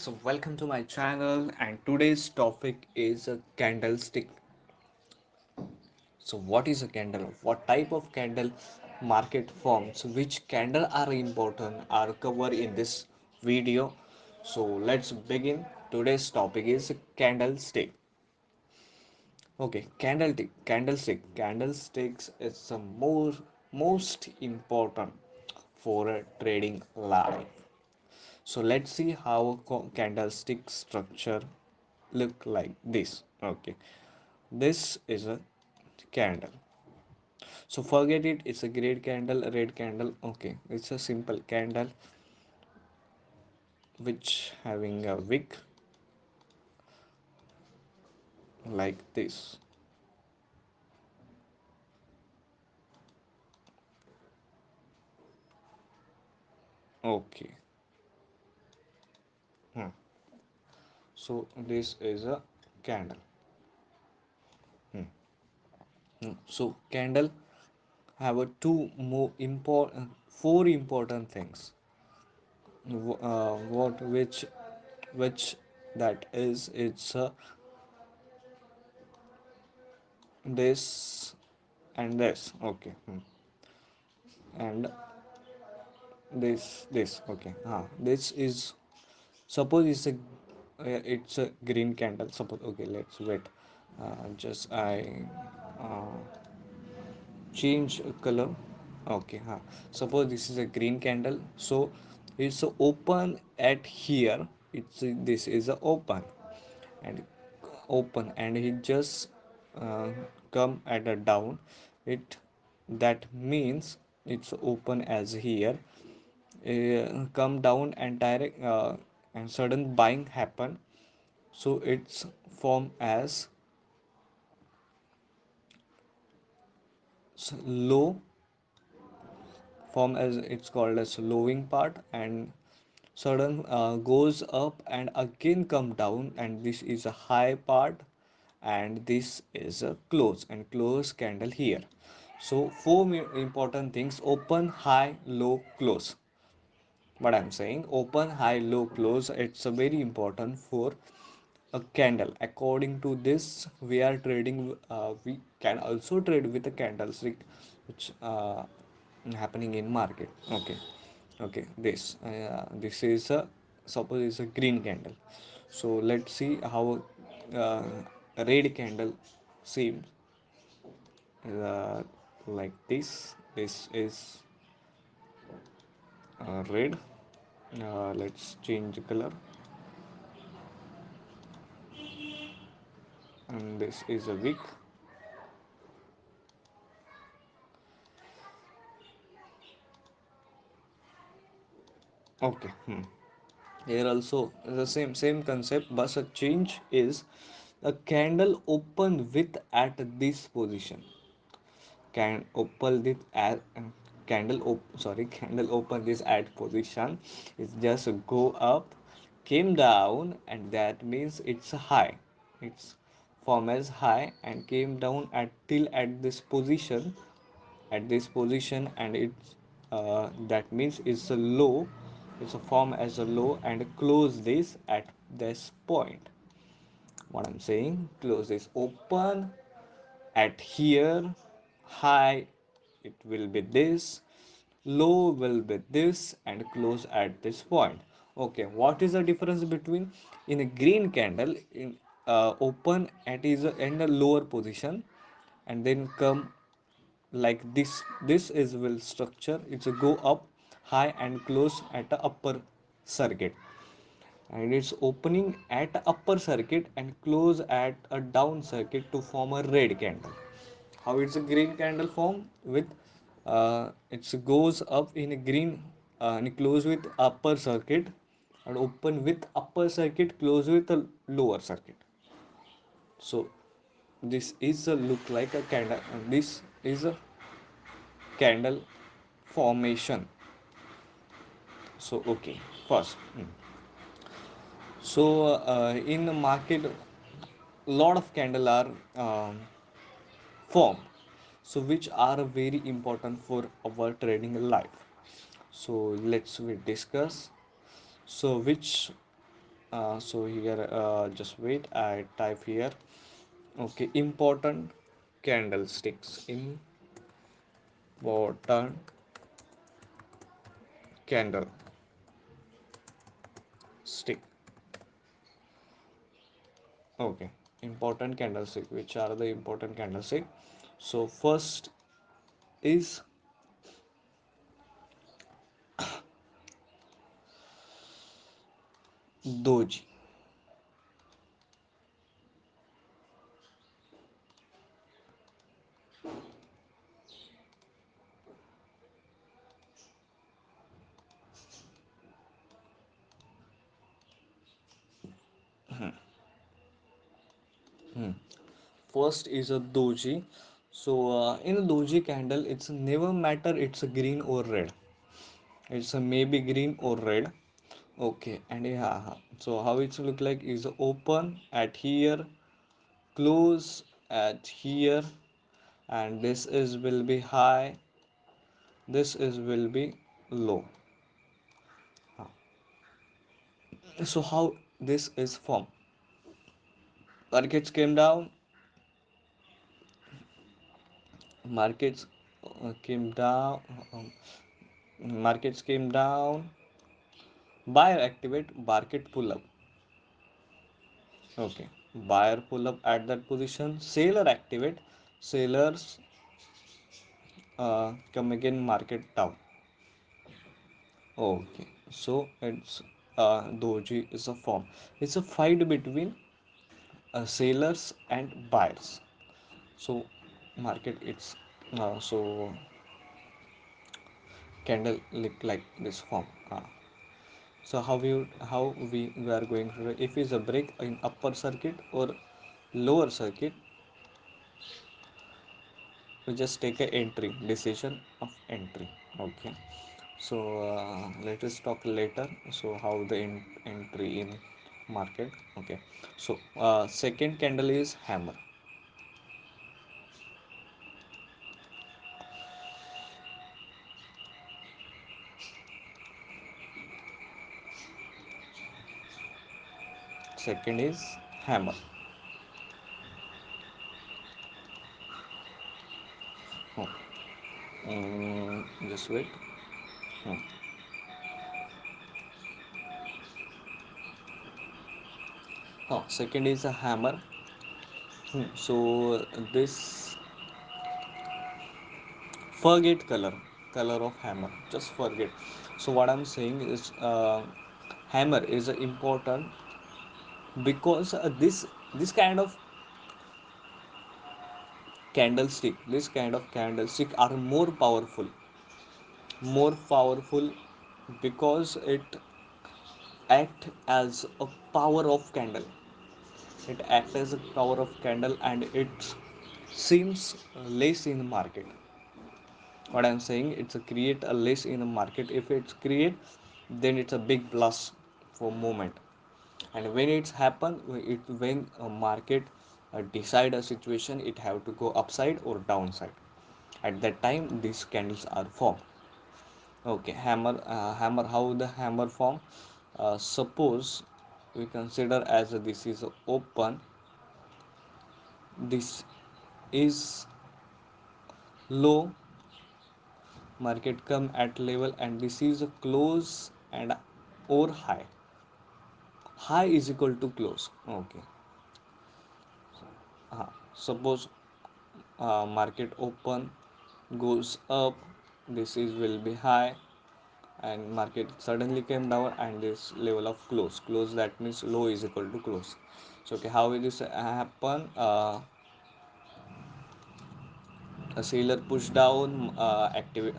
So welcome to my channel, and today's topic is a candlestick. So what is a candle? What type of candle market forms? Which candle are important are covered in this video. So let's begin. Today's topic is candlestick. Okay, candlesticks is the most important for a trading life. So let's see how a candlestick structure look like this. Okay, this is a candle. So forget it. It's a green candle, a red candle. Okay, it's a simple candle which having a wick like this. Okay. Hmm. So this is a candle. So candle have a four important things. What which that is it's this and this. Okay. And this. Okay. This is suppose it's a green candle. Suppose okay. Let's wait. Just I uh, change color. Okay. Suppose this is a green candle. So it's open at here. It's this is a and open and it just come at a down. It that means it's open as here, come down and direct and sudden buying happen. So it's form as low, form as it's called as lowing part, and sudden goes up and again come down, and this is a high part, and this is a close and close candle here. So four important things: open, high, low, close. What I'm saying, open, high, low, close, it's a very important for a candle. According to this, we are trading, we can also trade with a candlestick which happening in market. Okay. Okay, this is a, suppose it's a green candle. So let's see how a red candle seems, like this is red. Let's change the color, and this is a wick. Okay. Here also the same concept, but a change is a candle open with at this position. Can open this at candle open this at position is just go up, came down, and that means it's high. It's form as high and came down at till at this position, and it's that means it's a low. It's a form as a low and close this at this point. What I'm saying, close this, open at here, high it will be this, low will be this, and close at this point. Okay, what is the difference between in a green candle, in open at is in a lower position and then come like this is will structure, it's a go up high and close at the upper circuit, and it's opening at upper circuit and close at a down circuit to form a red candle. How it's a green candle form with it goes up in a green and close with upper circuit, and open with upper circuit, close with a lower circuit. So this is a look like a candle, and this is a candle formation. So okay, first, so in the market, lot of candle are formed, so which are very important for our trading life. So let's we discuss. So which So here, just wait, I type here. Okay, important candlesticks. Important candlestick. Okay, important candlestick. Which are the important candlestick? So first is doji. First is a doji. So in a doji candle, it's never matter it's a green or red. It's a maybe green or red. Okay, and yeah, so how it's look like is open at here, close at here, and this is will be high, this is will be low. So how this is formed? Markets came down, markets came down, markets came down, buyer activate, market pull up. Okay, buyer pull up at that position, seller activate, sellers come again, market down. Okay, so it's doji is a form. It's a fight between sellers and buyers. So market it's so candle look like this form. So how we are going to, if is a break in upper circuit or lower circuit, we just take a entry decision of entry. Okay, so let us talk later. So how the entry in market. Okay, so second candle is hammer. Second is hammer. Oh, just wait. Hmm. Oh, second is a hammer. So this, forget color of hammer, just forget. So what I'm saying is hammer is important because this kind of candlestick are more powerful because it act as a power of candle. It acts as a power of candle and it seems less in the market. What I'm saying, it's a create a less in the market. If it's create, then it's a big plus for moment. And when it's happen, when a market decide a situation, it have to go upside or downside. At that time these candles are formed. Okay, hammer, how the hammer form? Suppose we consider as this is open, this is low, market come at level, and this is a close and or high. High is equal to close. Okay, suppose market open, goes up, this is will be high, and market suddenly came down and this level of close, that means low is equal to close. So okay, how will this happen? A seller push down, activate,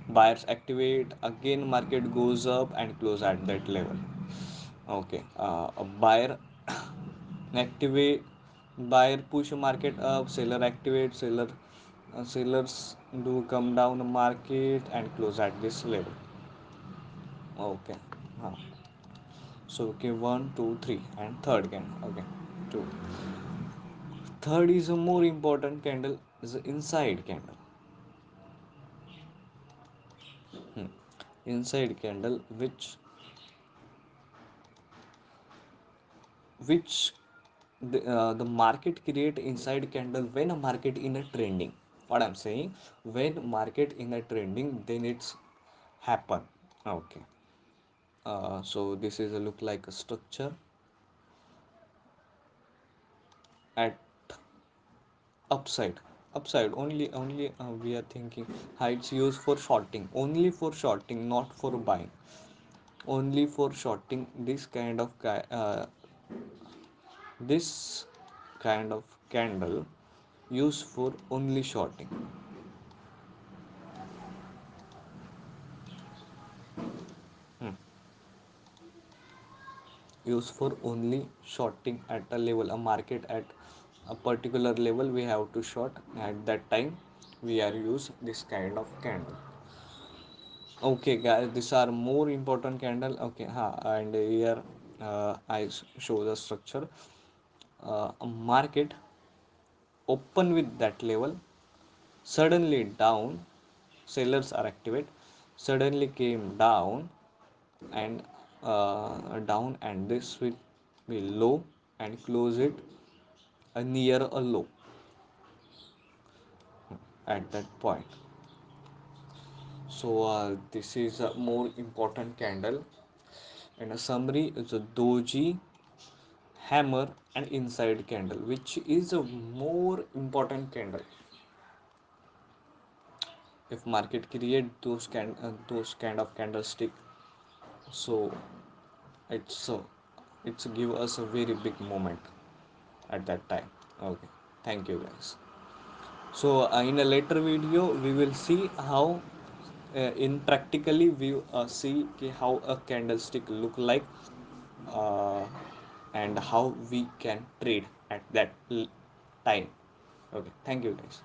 buyers activate again, market goes up and close at that level. Okay, a buyer activate, buyer push market up, seller activate, sellers do come down the market and close at this level. Okay, uh, so okay, one, two, three, and third candle. Okay, two. Third is a more important candle, is the inside candle. Inside candle, which which the market create inside candle when a market in a trending. What I'm saying, when market in a trending, then it's happen. Okay. So this is a look like a structure at upside only we are thinking heights used for shorting, only for shorting, not for buying, only for shorting. This kind of candle used for only shorting. Hmm. Used for only shorting at a level, a market at a particular level we have to short. At that time we are use this kind of candle. Okay guys, these are more important candle. Okay, and here show the structure. A market open with that level, suddenly down, sellers are activate, suddenly came down, and down, and this will be low and close it near a low at that point. So this is a more important candle. And a summary is a doji, hammer, and inside candle, which is a more important candle. If market create those kind of candlestick, so it's it's give us a very big moment at that time. Okay, thank you guys. So in a later video we will see how in practically we see how a candlestick look like, uh, and how we can trade at that time. Okay, thank you guys.